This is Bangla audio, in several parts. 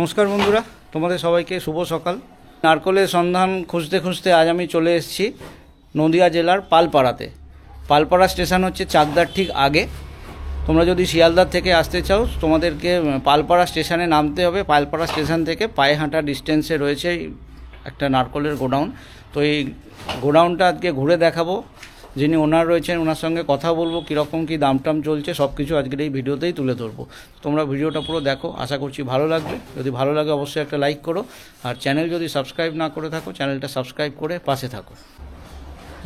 নমস্কার বন্ধুরা, তোমাদের সবাইকে শুভ সকাল। নারকলের সন্ধান খুঁজতে খুঁজতে আজ আমি চলে এসেছি নদিয়া জেলার পালপাড়াতে। পালপাড়া স্টেশন হচ্ছে চাকদার ঠিক আগে। তোমরা যদি শিয়ালদার থেকে আসতে চাও তোমাদেরকে পালপাড়া স্টেশনে নামতে হবে। পালপাড়া স্টেশন থেকে পায়ে হাঁটা ডিস্টেন্সে রয়েছে একটা নারকলের গোডাউন। তো এই গোডাউনটা আজকে ঘুরে দেখাবো। যিনি ওনার রয়েছেন ওনার সঙ্গে কথা বলবো, কীরকম কী দাম টাম চলছে সব কিছু আজকের এই ভিডিওতেই তুলে ধরবো। তোমরা ভিডিওটা পুরো দেখো, আশা করছি ভালো লাগবে। যদি ভালো লাগে অবশ্যই একটা লাইক করো, আর চ্যানেল যদি সাবস্ক্রাইব না করে থাকো চ্যানেলটা সাবস্ক্রাইব করে পাশে থাকো।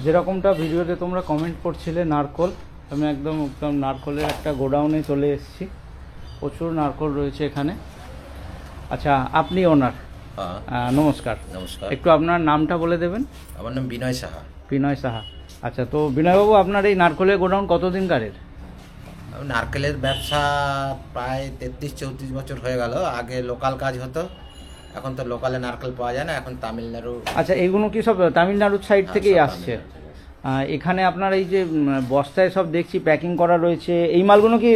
যেরকমটা ভিডিওতে তোমরা কমেন্ট করছিলে নারকল, আমি একদম নারকলের একটা গোডাউনে চলে এসেছি। প্রচুর নারকল রয়েছে এখানে। আচ্ছা, আপনি ওনার? নমস্কার। নমস্কার। একটু আপনার নামটা বলে দেবেন? আমার নাম বিনয় সাহা। বিনয় সাহা। আচ্ছা, তো বিনয়বাবু আপনার এই নারকলের গোডাউন কতদিনকারের? নারকেলের ব্যবসা প্রায় 33-34 বছর হয়ে গেল। আগে লোকাল কাজ হতো, এখন তো লোকালে নারকেল পাওয়া যায় না, এখন তামিলনাড়ু। আচ্ছা, এইগুলো কি সব তামিলনাড়ুর সাইড থেকেই আসছে? এখানে আপনার এই যে বস্তায় সব দেখছি প্যাকিং করা রয়েছে, এই মালগুলো কি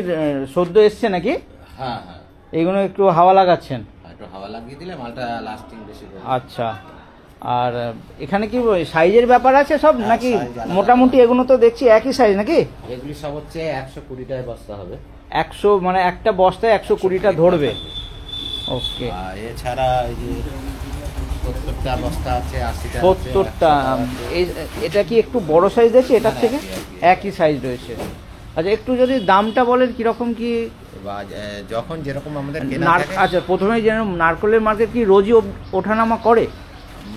সদ্য এসছে নাকি? হ্যাঁ হ্যাঁ, এইগুলো একটু হাওয়া লাগাচ্ছেন? একটু হাওয়া লাগিয়ে দিলে মালটা লাস্টিং বেশি করে। আচ্ছা, আর এখানে কি সাইজের ব্যাপার আছে সব নাকি? মোটামুটি এগুলো তো দেখছি একই সাইজ নাকি? এগুলি সব হচ্ছে 120টায় বস্তা হবে। 100 মানে একটা বস্তায় 120টা ধরবে? ওকে। এছাড়া এই যে 70টা বস্তা আছে, 80টা। 70টা? এটা কি একটু বড় সাইজ আছে এটার থেকে? একই সাইজ রয়েছে। আচ্ছা, একটু যদি দামটা বলেন কিরকম কি? যখন যেরকম আমাদের আচ্ছা, প্রথমেই যেন নারকলের মার্কেট কি রোজই ওঠানামা করে?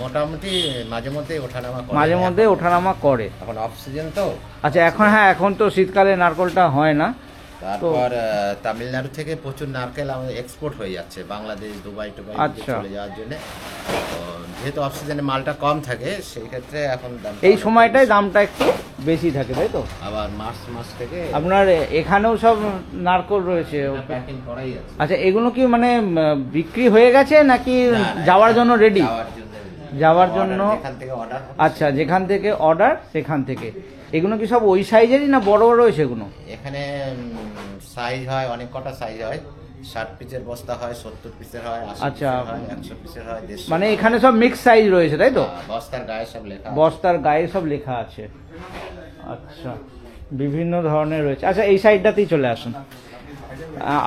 মোটামুটি মাঝে মধ্যে ওঠানামা করে। মাঝে মধ্যে ওঠানামা করে। এখন অফ সিজন তো। আচ্ছা, এখন হ্যাঁ, এখন তো শীতকালে নারকলটা হয় না। তারপর তামিলনাড়ু থেকে প্রচুর নারকেল আমাদের এক্সপোর্ট হয়ে যাচ্ছে বাংলাদেশ, দুবাই টুবাই চলে যাওয়ার জন্য। যেহেতু অফ সিজনে মালটা কম থাকে সেই ক্ষেত্রে এখন এই সময়টায় দামটা একটু বেশি থাকে, তাই তো? আবার মাস থেকে আপনার এখানেও সব নারকল রয়েছে, প্যাকিং করাই আছে। আচ্ছা, এগুলো কি মানে বিক্রি হয়ে গেছে নাকি যাওয়ার জন্য রেডি? যাওয়ার জন্য। আচ্ছা, যেখান থেকে অর্ডার সেখান থেকে। এগুলো কি সব ওই সাইজেরই না বড় বড় রয়েছে এগুলো? এখানে সাইজ হয়, অনেক কটা সাইজ হয়। 60 পিসের বস্তা হয়, 70 পিসের হয়, 80 পিসের হয়, 100 পিসের হয়, 150। মানে এখানে সব মিক্স সাইজ রয়েছে, তাই তো? বস্তার গায়ে সব লেখা, বস্তার গায়ে সব লেখা আছে। আচ্ছা, বিভিন্ন ধরনের রয়েছে। আচ্ছা, এই সাইডটাতেই চলে আসুন।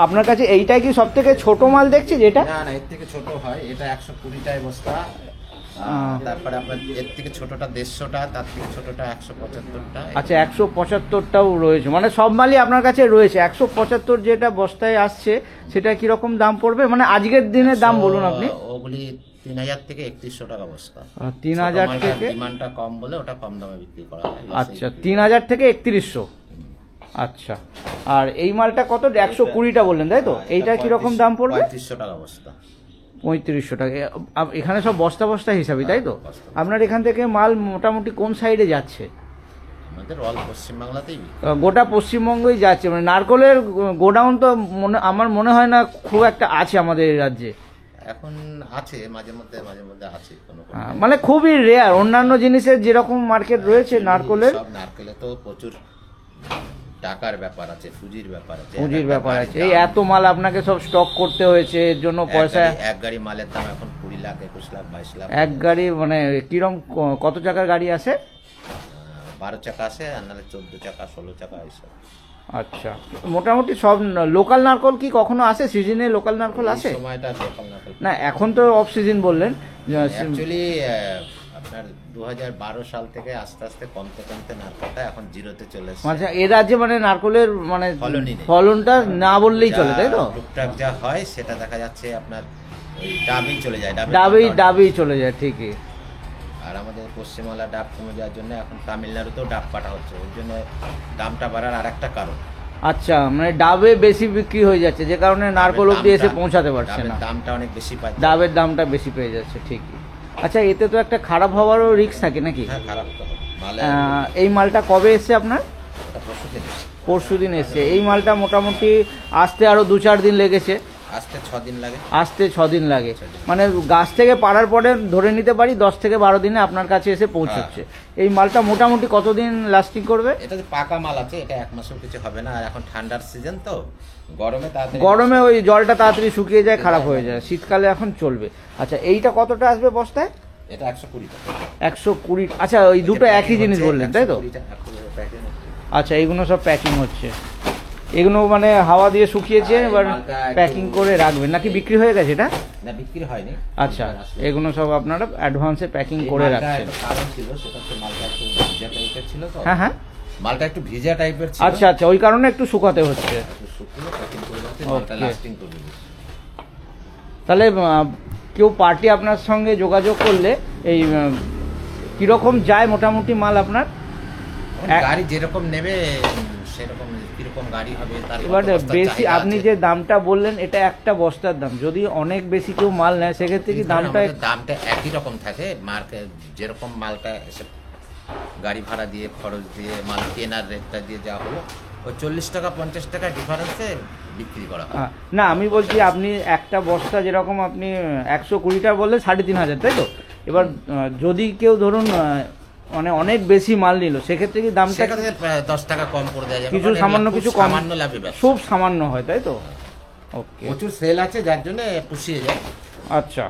আপনার কাছে এইটাই কি সব থেকে ছোট মাল দেখছি যেটা? না, এর থেকে ছোট হয়। এটা 120টায় বস্তা। তারপরে আপনার এর থেকে ছোটটা 150টা, তার থেকে ছোটটা 175টা। আচ্ছা, 175টাও রয়েছে, মানে সব মালই আপনার কাছে রয়েছে। 175 যেটা বস্তায় আসছে সেটা কিরকম দাম পড়বে, মানে আজকের দিনের দাম বলুন আপনি? ওগুলি 3000 থেকে 3100 টাকা বস্তা। 3000 থেকে? ডিমান্ডটা কম বলে ওটা কম দামে বিক্রি করা হয়। আচ্ছা, 3000 থেকে 3100। আচ্ছা, আর এই মালটা কত? 120টা বললেন, তাই তো? এইটা কিরকম দাম পড়বে? 3500 টাকা বস্তা। 3500 টাকা। এখানে সব বস্তা বস্তা হিসাবে, তাই তো? আপনার এখান থেকে মাল মোটামুটি কোন সাইডে যাচ্ছে? আমাদের অল পশ্চিমবাংলাতেই, গোটা পশ্চিমবঙ্গই যাচ্ছে। মানে নারকলের গোডাউন তো আমার মনে হয় না খুব একটা আছে আমাদের এই রাজ্যে। এখন আছে, মাঝে মধ্যে আছে। মানে খুবই রেয়ার। অন্যান্য জিনিসের যেরকম মার্কেট রয়েছে নারকলের, সব নারকেলে তো প্রচুর টাকার ব্যাপার আছে, পুঁজির ব্যাপার আছে। এই এত মাল আপনাকে সব স্টক করতে হয়েছে, এর জন্য পয়সা। এক গাড়ি মালের দাম এখন 20 লাখ, 21 লাখ, 22 লাখ। এক গাড়ি মানে কিরম, কত চাকার গাড়ি আছে? 12 চাকা আছে, আর নাহলে 14 চাকা, 16 চাকা এইসব। আচ্ছা, মোটামুটি সব লোকাল নারকল কি কখনো আসে সিজনে? লোকাল নারকল আসে? সময়টা লোকাল নারকল না, এখন তো অফ সিজন বললেন। অ্যাকচুয়ালি আপনার 2012 সাল থেকে আস্তে আস্তে কমতে নারকেলটা এখন জিরোতে চলে এসেছে। আচ্ছা, এর রাজ্যে মানে নারকলের মানে ফলনটা না বললেই চলে, তাই তো? টুকটাক যা হয় সেটা দেখা যাচ্ছে আপনার ওই ডাবেই চলে যায়, ডাবেই চলে যায়, ঠিকই। আর আমাদের পশ্চিমবাংলা ডাব কমে যাওয়ার জন্য এখন তামিলনাড়ুতেও ডাব কাটা হচ্ছে, ওর জন্য দামটা বাড়ার আর একটা কারণ। আচ্ছা, মানে ডাবে বেশি বিক্রি হয়ে যাচ্ছে, যে কারণে নারকল অব্দি এসে পৌঁছাতে পারছে না। দামটা অনেক বেশি পায়, ডাবের দামটা বেশি পেয়ে যাচ্ছে, ঠিকই। আচ্ছা, এতে তো একটা খারাপ হওয়ারও রিস্ক থাকে নাকি? হ্যাঁ, খারাপ তো। এই মালটা কবে এসছে আপনার? পরশুদিন এসছে। এই মালটা মোটামুটি আসতে আরো 2-4 দিন লেগেছে। আসতে 6 দিন লাগে। আসতে 6 দিন লাগে, মানে গাছ থেকে পাড়ার পরে ধরে নিতে পারি 10 থেকে 12 দিনে আপনার কাছে এসে পৌঁছচ্ছে। এই মালটা মোটামুটি কতদিন লাস্টিং করবে? এটা যে পাকা মাল আছে, এটা 1 মাসের কিছু হবে না। আর এখন ঠান্ডার সিজন তো, গরমে ওই জলটা তাড়াতাড়ি শুকিয়ে যায়, খারাপ হয়ে যায়, শীতকালে এখন চলবে। আচ্ছা, এইটা কতটা আসবে বস্তায়? এটা 120 টাকা। 120। আচ্ছা, ওই দুটো একই জিনিস বললেন তাই তো? আচ্ছা, এইগুলো সব প্যাকিং হচ্ছে, এগুলো মানে হাওয়া দিয়ে শুকিয়েছে, এবার প্যাকিং করে রাখবেন নাকি বিক্রি হয়ে গেছে? এটা না, বিক্রি হয়নি। আচ্ছা, এগুলো সব আপনারা অ্যাডভান্সে প্যাকিং করে রাখছেন। কারণ ছিল সেটা হচ্ছে মালটা একটু ভিজা টাইপের ছিল তো। হ্যাঁ হ্যাঁ, মালটা একটু ভিজা টাইপের ছিল। আচ্ছা আচ্ছা, ওই কারণে একটু শুকাতে হচ্ছে। শুকিয়ে প্যাকিং করে রাখতে মালটা লাস্টিং করবে। তাহলে কেউ পার্টি আপনার সঙ্গে যোগাযোগ করলে এই কিরকম যায় মোটামুটি মাল আপনার? গাড়ি যেরকম নেবে সেরকম, কিরকম গাড়ি হবে তার। এবার বেশি আপনি যে দামটা বললেন, এটা একটা বস্তার দাম, যদি অনেক বেশি কেউ মাল নেয় সেক্ষেত্রে কি দামটা একই রকম থাকে? মার্কেট যেরকম মালটা গাড়ি ভাড়া দিয়ে, খরচ দিয়ে, মাল কেনার রেটটা দিয়ে যা হলো, ওই 40 টাকা 50 টাকা ডিফারেন্সে বিক্রি করা হয়। না, আমি বলছি আপনি একটা বস্তা যেরকম আপনি 120টা বললে 3,500, তাই তো? এবার যদি কেউ ধরুন মানে অনেক বেশি মাল নিল, সেক্ষেত্রে কি দামটা 10 টাকা কম করে দেওয়া যাবে, কিছু সামান্য কিছু কম, সামান্য লাভে, খুব সামান্য হয়, তাই তো? ওকে, প্রচুর সেল আছে যার জন্য পুষিয়ে যায়। আচ্ছা,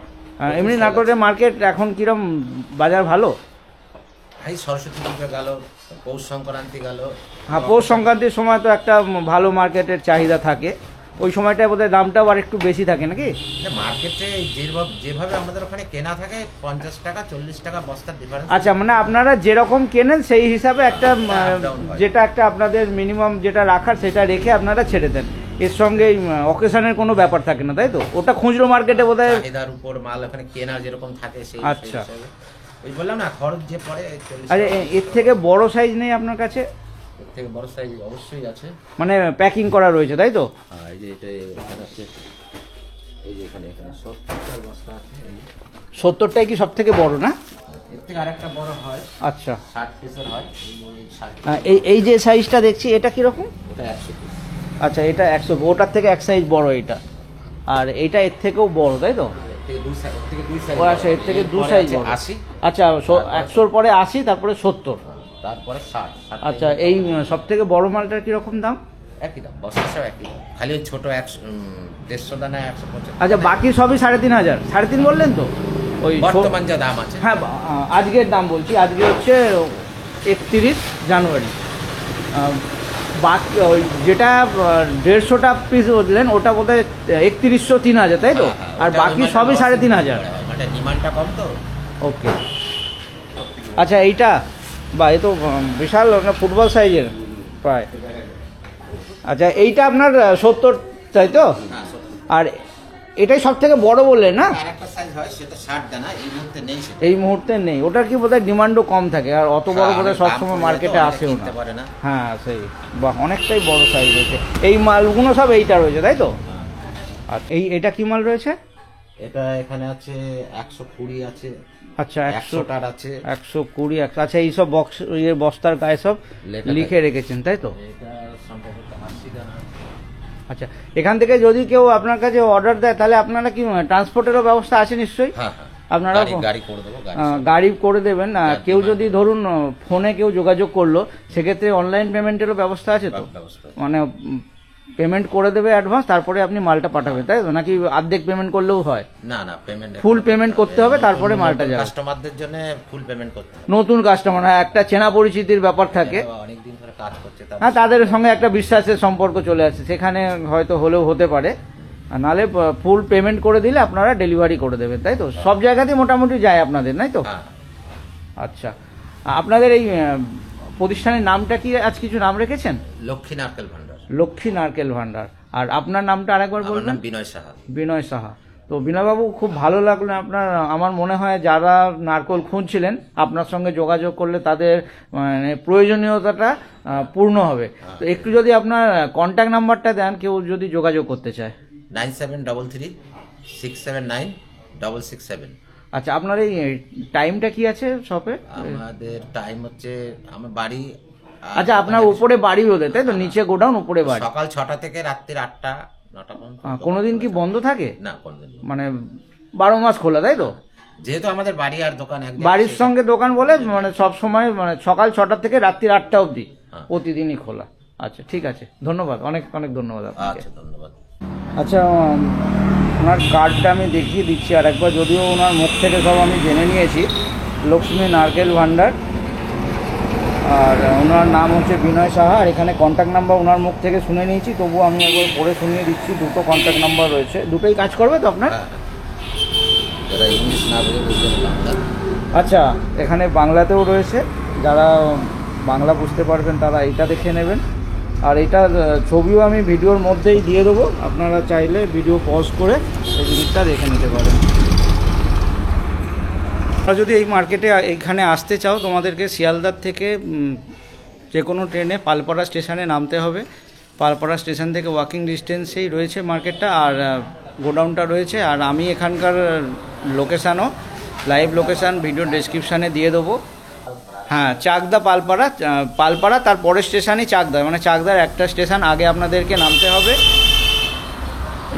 এমনি নাটোরের মার্কেট এখন কিরম, বাজার ভালো? এই সরস্বতী পুজো গেল, পৌষ সংক্রান্তি গেল। হ্যাঁ, পৌষ সংক্রান্তির সময় তো একটা ভালো মার্কেটের চাহিদা থাকে, ওই সময়টায় বোধহয় দামটাও আর একটু বেশি থাকে নাকি? মার্কেটে যেভাবে আমাদের ওখানে কেনা থাকে 50 টাকা 40 টাকা বস্তার ডিফারেন্স। আচ্ছা, মানে আপনারা যেরকম কেনেন সেই হিসাবে একটা যেটা একটা আপনাদের মিনিমাম যেটা রাখার সেটা রেখে আপনারা ছেড়ে দেন, এর সঙ্গে অকেশনের কোনো ব্যাপার থাকে না, তাই তো? ওটা খুচরো মার্কেটে বোধহয় চাহিদার উপর মাল ওখানে কেনা যেরকম থাকে সেই। আচ্ছা, ওই বললাম না, খরচ যে পড়ে 40। আরে এর থেকে বড় সাইজ নেই আপনার কাছে? এর থেকে বড় সাইজ অবশ্যই আছে, মানে প্যাকিং করা রয়েছে, তাই তো? এই যে এটা এখানে আছে, এই যে এখানে 70টার বস্তা আছে। 70টাই কি সব থেকে বড় না? এর থেকে আরেকটা বড় হয়। আচ্ছা, 60 পিসের হয়। এই যে সাইজটা দেখছি, এটা কিরকম? এটা 100 পিস। আচ্ছা, এটা 100, ওটার থেকে এক সাইজ বড় এটা, আর এটা এর থেকেও বড়, তাই তো? আচ্ছা, এর থেকে 2 সাইজ বড়। 80। আচ্ছা, 100-র পরে 80, তারপরে 70, তারপরে 60। আচ্ছা, এই সব থেকে বড় মালটার কিরকম দাম? একই দাম, বস্তা সব একই দাম, খালি ওই ছোট 150 দানা 150। আচ্ছা, বাকি সবই 3,500, 3,500 বললেন তো? ওই বর্তমান যা দাম আছে। হ্যাঁ, আজকের দাম বলছি, আজকে হচ্ছে 31 জানুয়ারি। বাকি ওই যেটা 150টা পিস বললেন, ওটা বোধহয় 3100, 3,000, তাই তো? আর বাকি সবই 3,500। ডিমান্ডটা কম তো। ওকে, আচ্ছা, এইটা বা এ তো বিশাল ফুটবল সাইজের প্রায়। আচ্ছা, এইটা আপনার 70, তাই তো? আর এটাই সব থেকে বড় বললেন না? আরেকটা সাইজ হয় সেটা 60 দানা, এই মুহূর্তে নেই সেটা। এই মুহূর্তে নেই, ওটার কি বোধহয় ডিমান্ডও কম থাকে, আর অত বড় বোধহয় সবসময় মার্কেটে আসেও না। হ্যাঁ, সেই বা অনেকটাই বড় সাইজ রয়েছে। এই মালগুলো সব এইটা রয়েছে, তাই তো? আর এটা কি মাল রয়েছে? এটা এখানে আছে 120 আছে। আচ্ছা, 100টার আছে, 120। আচ্ছা, এইসব বক্স বস্তার গায়ে সব লিখে রেখেছেন, তাই তো? এটা সম্ভবত 80 দানা। আচ্ছা, এখান থেকে যদি কেউ আপনার কাছে অর্ডার দেয়, তাহলে আপনারা কি ট্রান্সপোর্টেরও ব্যবস্থা আছে নিশ্চয়ই? হ্যাঁ, আপনারা গাড়ি করে দেবেন। কেউ যদি ধরুন ফোনে কেউ যোগাযোগ করলো, সেক্ষেত্রে অনলাইন পেমেন্টেরও ব্যবস্থা আছে তো? মানে পেমেন্ট করে দেবে অ্যাডভান্স, তারপরে আপনি মালটা পাঠাবেন, তাই তো? নাকি অর্ধেক পেমেন্ট করলেও হয়? না না, পেমেন্ট ফুল পেমেন্ট করতে হবে, তারপরে মালটা যাবে। কাস্টমারদের জন্য ফুল পেমেন্ট করতে হবে। নতুন কাস্টমার, একটা চেনা পরিচিতির ব্যাপার থাকে, অনেকদিন ধরে কাজ করছে, হ্যাঁ, তাদের সঙ্গে একটা বিশ্বাসের সম্পর্ক চলে আসছে, সেখানে হয়তো হলেও হতে পারে। আর নাহলে ফুল পেমেন্ট করে দিলে আপনারা ডেলিভারি করে দেবেন, তাই তো? সব জায়গাতেই মোটামুটি যায় আপনাদের, তাই তো? আচ্ছা, আপনাদের এই প্রতিষ্ঠানের নামটা কি, আজ কিছু নাম রেখেছেন? লক্ষ্মী নারকেল ভান্ডার। লক্ষ্মী নারকেল ভান্ডার। আর আপনার নামটা আরেকবার বলবেন? বিনয় সাহা। বিনয় সাহা। তো বিনয়বাবু, খুব ভালো লাগলো আপনার। আমার মনে হয় যারা নারকেল খুঁজছিলেন, আপনার সঙ্গে যোগাযোগ করলে তাদের মানে প্রয়োজনীয়তাটা পূর্ণ হবে। তো একটু যদি আপনার কন্ট্যাক্ট নাম্বারটা দেন, কেউ যদি যোগাযোগ করতে চায়। 9733 679 667। আচ্ছা, আপনার এই টাইমটা কি আছে শপে? আমাদের টাইম হচ্ছে, আমার বাড়ি, আচ্ছা, আপনার উপরে বাড়ি ওদের, তাই তো? নিচে গোডাউন, উপরে বাড়ি। সকাল 6টা থেকে রাত্রি 8টা, 9টা পর্যন্ত। কোনোদিন কি বন্ধ থাকে? না, কোনোদিন না। মানে 12 মাস খোলা, তাই তো? যেহেতু আমাদের বাড়ি আর দোকান এক জায়গায়, বাড়ির সঙ্গে দোকান বলে মানে সব সময় মানে সকাল 6টা থেকে রাত্রি 8টা অবধি প্রতিদিনই খোলা। আচ্ছা, ঠিক আছে, ধন্যবাদ, অনেক অনেক ধন্যবাদ আপনাকে। আচ্ছা, ধন্যবাদ। আচ্ছা, ওনার কার্ডটা আমি দেখিয়ে দিচ্ছি আর একবার, যদিও ওনার মুখ থেকে সব আমি জেনে নিয়েছি। লক্ষ্মী নারকেল ভান্ডার, আর ওনার নাম হচ্ছে বিনয় সাহা, আর এখানে কন্ট্যাক্ট নাম্বার ওনার মুখ থেকে শুনে নিয়েছি, তবুও আমি একবার পড়ে শুনিয়ে দিচ্ছি। দুটো কন্ট্যাক্ট নাম্বার রয়েছে, দুটোই কাজ করবে তো আপনার? যারা ইংলিশ না বুঝে বুঝবেন বাংলা। আচ্ছা, এখানে বাংলাতেও রয়েছে, যারা বাংলা বুঝতে পারবেন তারা এইটা দেখে নেবেন। আর এইটার ছবিও আমি ভিডিওর মধ্যেই দিয়ে দেবো, আপনারা চাইলে ভিডিও পজ করে এই জিনিসটা দেখে নিতে পারেন। তোমরা যদি এই মার্কেটে এইখানে আসতে চাও, তোমাদেরকে শিয়ালদার থেকে যে কোনো ট্রেনে পালপাড়া স্টেশনে নামতে হবে। পালপাড়া স্টেশন থেকে ওয়াকিং ডিস্টেন্সেই রয়েছে মার্কেটটা, আর গোডাউনটা রয়েছে। আর আমি এখানকার লোকেশানও, লাইভ লোকেশান ভিডিও ডেসক্রিপশানে দিয়ে দেবো। হ্যাঁ, চাকদা পালপাড়া, পালপাড়া তার পরের স্টেশনই চাকদা, মানে চাকদার একটা স্টেশন আগে আপনাদেরকে নামতে হবে।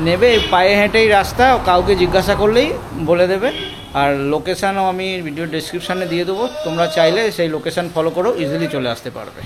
নেবে পায়ে হেঁটেই রাস্তা, কাউকে জিজ্ঞাসা করলেই বলে দেবে। আর লোকেশানও আমি ভিডিও ডেসক্রিপশানে দিয়ে দেবো, তোমরা চাইলে সেই লোকেশান ফলো করেও ইজিলি চলে আসতে পারবে।